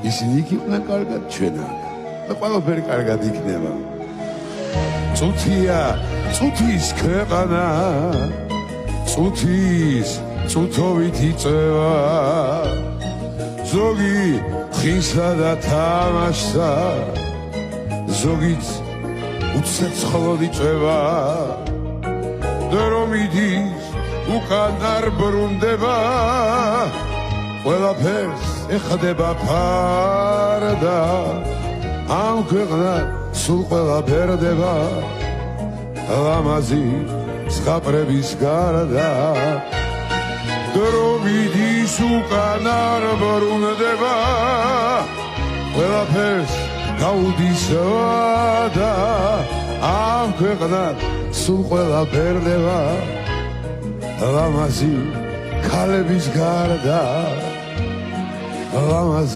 ისინი იქ იყვნენ კარგად, ჩვენ აქ და ყველაფერი კარგად იქნება. წუთია, წუთის ქვეყანა, წუთის წუთობით იწევა, ზოგი ხინსა და თამაშსა, ზოგიც უცეცხლოდ იწევა, და რომ იდის უკან არ ბრუნდება, ყველაფერს ეხდება ფარდა, ამ ქვეყნად სულ ყველა ფერდება, ლამაზი ზღაპრების გარდა, და რომ იდის უკან არ ბრუნდება, ყველაფერს გაუდის ვადა, ამ ქვეყნად სულ ყველა ფერდება, ლამაზი ქალების გარდა, ლამაზი